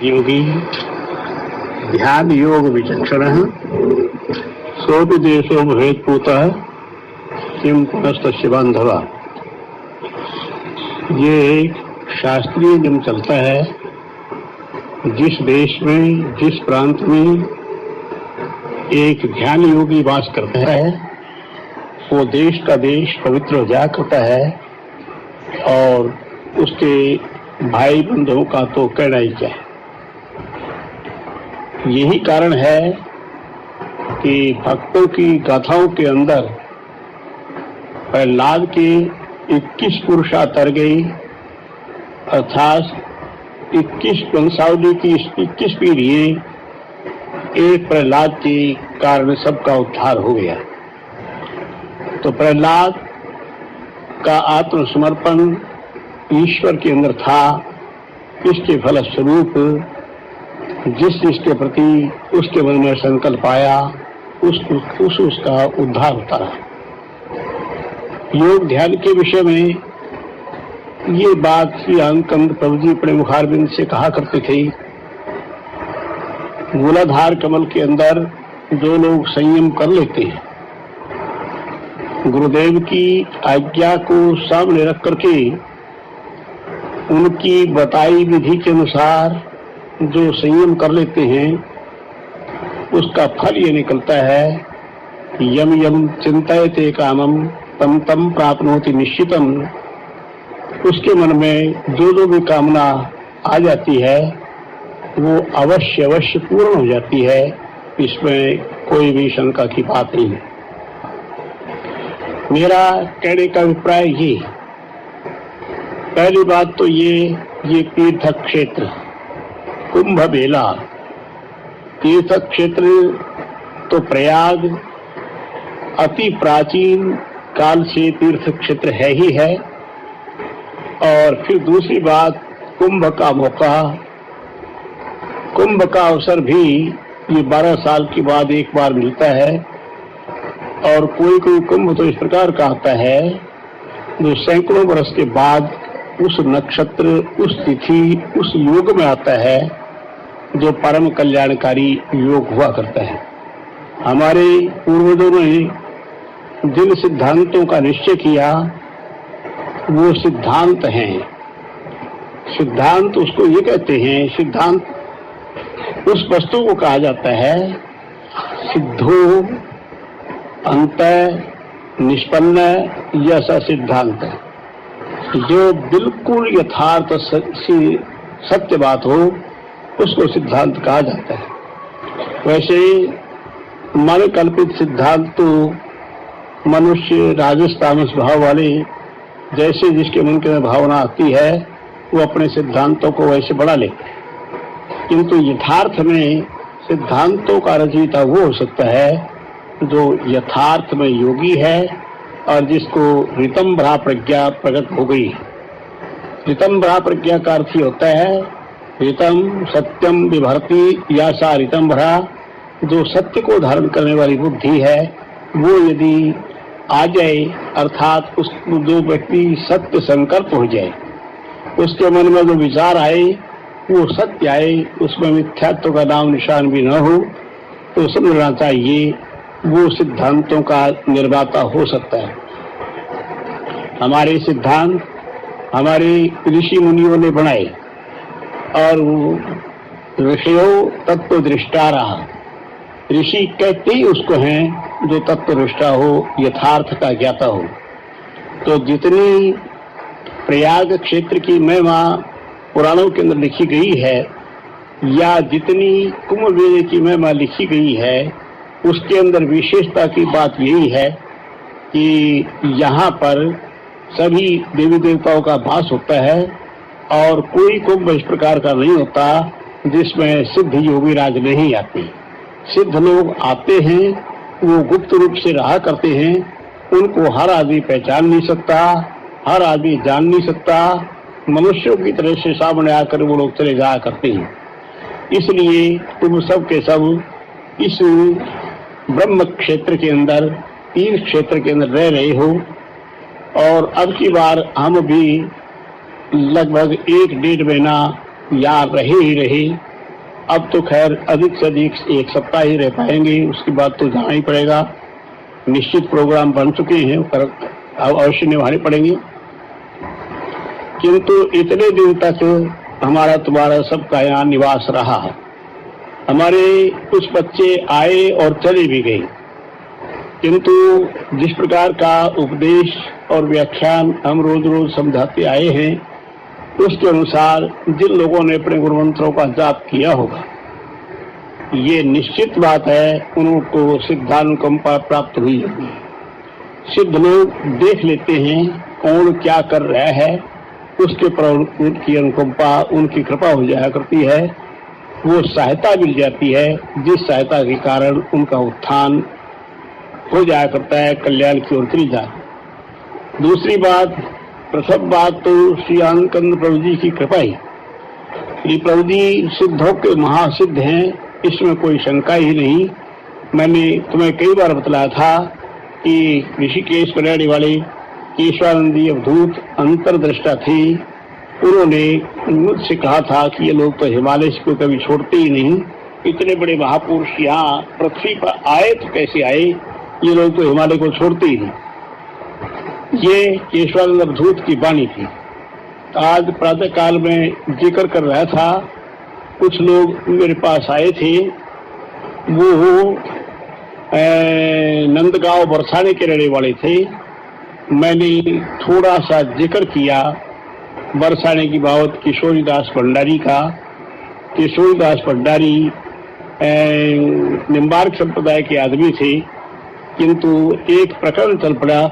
योगी ध्यान योग विचक्षणः सोऽपि देशो भवेत्पूतः किं पुनस्तस्य बांधवा। ये एक शास्त्रीय नियम चलता है, जिस देश में जिस प्रांत में एक ध्यान योगी वास करता है वो देश का देश पवित्र हो जाया करता है और उसके भाई बंधुओं का तो कहना ही क्या है। यही कारण है कि भक्तों की गाथाओं के अंदर प्रहलाद के 21 पुरुषा तर गई, अर्थात 21 वंशावली की 21 पीढ़ियां एक प्रहलाद के कारण सबका उद्धार हो गया। तो प्रहलाद का आत्मसमर्पण ईश्वर के अंदर था, इसके फलस्वरूप जिसके प्रति उसके मन में संकल्प आया उसका उद्धार होता रहा। योग ध्यान के विषय में ये बात श्री आनंद प्रभु जी अपने मुखारबिंद से कहा करते थे। मूलाधार कमल के अंदर जो लोग संयम कर लेते हैं, गुरुदेव की आज्ञा को सामने रख करके उनकी बताई विधि के अनुसार जो संयम कर लेते हैं, उसका फल ये निकलता है यम यम चिंतयते कामम तम तम प्राप्नोति निश्चितम। उसके मन में जो भी कामना आ जाती है वो अवश्य अवश्य पूर्ण हो जाती है, इसमें कोई भी शंका की बात नहीं है। मेरा कहने का अभिप्राय ये, पहली बात तो ये तीर्थ क्षेत्र कुंभ मेला, तीर्थ क्षेत्र तो प्रयाग अति प्राचीन काल से तीर्थ क्षेत्र है ही है। और फिर दूसरी बात कुंभ का मौका, कुंभ का अवसर भी ये 12 साल के बाद एक बार मिलता है। और कोई कुंभ तो इस प्रकार का आता है जो सैकड़ों वर्ष के बाद उस नक्षत्र, उस तिथि, उस योग में आता है जो परम कल्याणकारी योग हुआ करता है। हमारे पूर्वजों ने जिन सिद्धांतों का निश्चय किया वो सिद्धांत हैं। सिद्धांत उसको ये कहते हैं, सिद्धांत उस वस्तु को कहा जाता है सिद्धो अंत निष्पन्न यह सिद्धांत है, जो बिल्कुल यथार्थ सत्य बात हो उसको सिद्धांत कहा जाता है। वैसे मन कल्पित सिद्धांत तो मनुष्य राजस तामस भाव वाले जैसे जिसके मन के भावना आती है वो अपने सिद्धांतों को वैसे बढ़ा लेते हैं, किंतु यथार्थ में सिद्धांतों का रचयिता वो हो सकता है जो यथार्थ में योगी है और जिसको ऋतंभरा प्रज्ञा प्रकट हो गई है। ऋतंभरा प्रज्ञा का अर्थ ही होता है ऋतम सत्यम विभर्ति या सा ऋतंभरा, जो सत्य को धारण करने वाली बुद्धि है वो यदि आ जाए, अर्थात उस जो व्यक्ति सत्य संकल्प हो जाए, उसके मन में जो विचार आए वो सत्य आए, उसमें मिथ्यात्व का नाम निशान भी न हो, तो समझना चाहिए वो सिद्धांतों का निर्माता हो सकता है। हमारे सिद्धांत हमारे ऋषि मुनियों ने बनाए और ऋषियों तत्व दृष्टारा, ऋषि कहते ही उसको हैं जो तत्व दृष्टा हो, यथार्थ का ज्ञाता हो। तो जितनी प्रयाग क्षेत्र की महिमा पुराणों के अंदर लिखी गई है या जितनी कुंभ मेले की महिमा लिखी गई है, उसके अंदर विशेषता की बात यही है कि यहाँ पर सभी देवी देवताओं का वास होता है और कोई कुंभ इस प्रकार का नहीं होता जिसमें सिद्ध योगीराज नहीं आते। सिद्ध लोग आते हैं, वो गुप्त रूप से रहा करते हैं, उनको हर आदमी पहचान नहीं सकता, हर आदमी जान नहीं सकता, मनुष्यों की तरह से सामने आकर वो लोग चले जाया करते हैं। इसलिए तुम सब के सब इस ब्रह्म क्षेत्र के अंदर, तीर्थ क्षेत्र के अंदर रह रहे हो और अब की बार हम भी लगभग 1-1.5 महीना यहाँ रहे ही रहे। अब तो खैर अधिक से अधिक 1 सप्ताह ही रह पाएंगे, उसके बाद तो जाना ही पड़ेगा। निश्चित प्रोग्राम बन चुके हैं, पर अवश्य निभाने पड़ेंगे। किंतु इतने दिन तक हमारा तुम्हारा सबका यहाँ निवास रहा। हमारे कुछ बच्चे आए और चले भी गए, किंतु जिस प्रकार का उपदेश और व्याख्यान हम रोज रोज समझाते आए हैं, उसके अनुसार जिन लोगों ने अपने गुरु मंत्रों का जाप किया होगा, ये निश्चित बात है उनको सिद्धानुकंपा प्राप्त हुई होगी। सिद्ध लोग देख लेते हैं कौन क्या कर रहा है, उसके पर उनकी अनुकंपा, उनकी कृपा हो जाया करती है, वो सहायता मिल जाती है, जिस सहायता के कारण उनका उत्थान हो जाया करता है, कल्याण की ओर चली जाए। दूसरी बात, प्रथम बात तो श्री आनंद प्रभु जी की कृपा ही। श्री प्रभु जी सिद्धों के महासिद्ध हैं, इसमें कोई शंका ही नहीं। मैंने तुम्हें कई बार बतलाया था कि ऋषिकेश में रहने वाले केशवानंदी अवधूत अंतरदृष्टा थे। उन्होंने मुझसे कहा था कि ये लोग तो हिमालय को कभी छोड़ते ही नहीं, इतने बड़े महापुरुष यहाँ पृथ्वी पर आए तो कैसे आए, ये लोग तो हिमालय को छोड़ते ही नहीं। ये केशवानंद अवधूत की वाणी थी। आज प्रातः काल में जिक्र कर रहा था, कुछ लोग मेरे पास आए थे, वो नंदगांव बरसाने के रहने वाले थे। मैंने थोड़ा सा जिक्र किया बरसाने की बाबत किशोरीदास भंडारी का। किशोरीदास भंडारी निम्बार्क संप्रदाय के आदमी थे, किंतु एक प्रकरण चल पड़ा,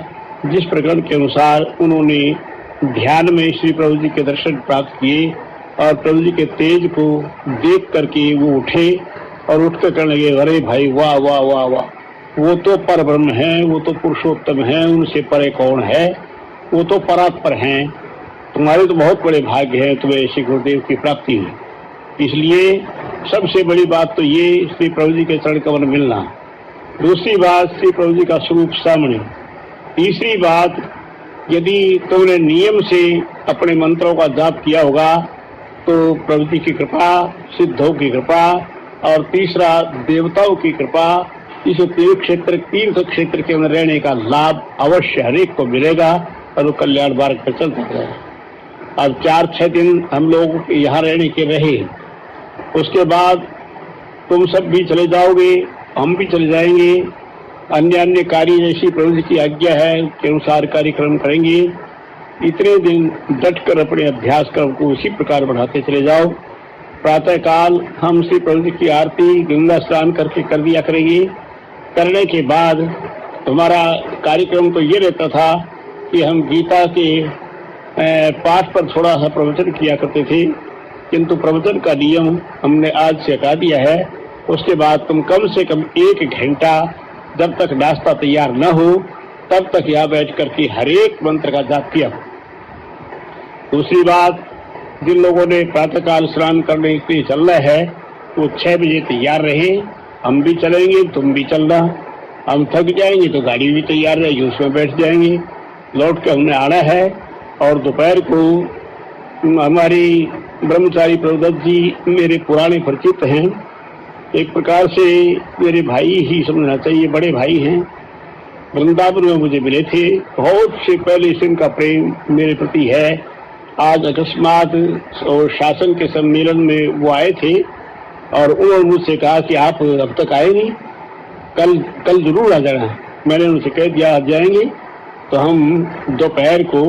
जिस प्रकरण के अनुसार उन्होंने ध्यान में श्री प्रभु जी के दर्शन प्राप्त किए और प्रभु जी के तेज को देख करके वो उठे और उठकर कहने लगे, अरे भाई वाह वाह वाह वाह, वो तो पर ब्रह्म है, वो तो पुरुषोत्तम है, उनसे परे कौन है, वो तो परात्पर हैं, तुम्हारे तो बहुत बड़े भाग्य हैं, तुम्हें श्री गुरुदेव की प्राप्ति हुई। इसलिए सबसे बड़ी बात तो ये श्री प्रभु जी के चरण कमल मिलना। दूसरी बात, श्री प्रभु जी का स्वरूप सामने। तीसरी बात, यदि तुमने नियम से अपने मंत्रों का जाप किया होगा तो प्रभु जी की कृपा, सिद्धों की कृपा और तीसरा देवताओं की कृपा, इस तीर्थ क्षेत्र के अंदर रहने का लाभ अवश्य हरेक को मिलेगा और वो कल्याण मार्ग पर चलता रहेगा। अब 4-6 दिन हम लोग यहाँ रहने के रहे, उसके बाद तुम सब भी चले जाओगे, हम भी चले जाएंगे, अन्य अन्य कार्य जैसी प्रभु जी की आज्ञा है के अनुसार कार्यक्रम करेंगे। इतने दिन डट कर अपने अभ्यास क्रम को उसी प्रकार बढ़ाते चले जाओ। प्रातः काल हम श्री प्रभु जी की आरती गंगा स्नान करके कर दिया करेंगे। करने के बाद हमारा कार्यक्रम तो ये रहता था कि हम गीता के पाठ पर थोड़ा सा प्रवचन किया करते थे, किंतु प्रवचन का नियम हमने आज से हटा दिया है। उसके बाद तुम कम से कम 1 घंटा, जब तक नाश्ता तैयार न हो तब तक यहाँ बैठ करके हर एक मंत्र का जाप किया। दूसरी बात, जिन लोगों ने प्रातःकाल स्नान करने के लिए चलना है वो 6 बजे तैयार रहे। हम भी चलेंगे, तुम भी चलना। हम थक जाएंगे तो गाड़ी भी तैयार रहेगी, उसमें बैठ जाएंगे। लौट के हमने आना है और दोपहर को हमारी ब्रह्मचारी प्रभुदत्त जी मेरे पुराने परिचित हैं, एक प्रकार से मेरे भाई ही समझना चाहिए, बड़े भाई हैं। वृंदावन में मुझे मिले थे, बहुत से पहले से इनका प्रेम मेरे प्रति है। आज अकस्मात और शासन के सम्मेलन में वो आए थे और उन्होंने मुझसे कहा कि आप अब तक आए नहीं, कल जरूर आ जाना। मैंने उनसे कह दिया आ जाएंगे। तो हम दोपहर को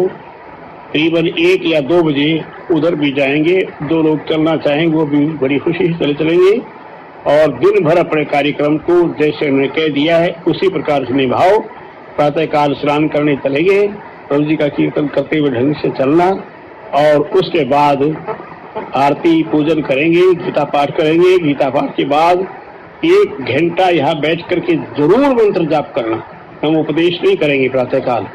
करीबन 1 या 2 बजे उधर भी जाएंगे। 2 लोग चलना चाहेंगे वो भी बड़ी खुशी से चलेंगे। और दिन भर अपने कार्यक्रम को जैसे उन्होंने कह दिया है उसी प्रकार से निभाओ। प्रातःकाल स्नान करने चले गए, प्रभु जी का कीर्तन करते हुए ढंग से चलना, और उसके बाद आरती पूजन करेंगे, गीता पाठ करेंगे। गीता पाठ के बाद 1 घंटा यहाँ बैठ करके जरूर मंत्र जाप करना। हम उपदेश नहीं करेंगे प्रातःकाल।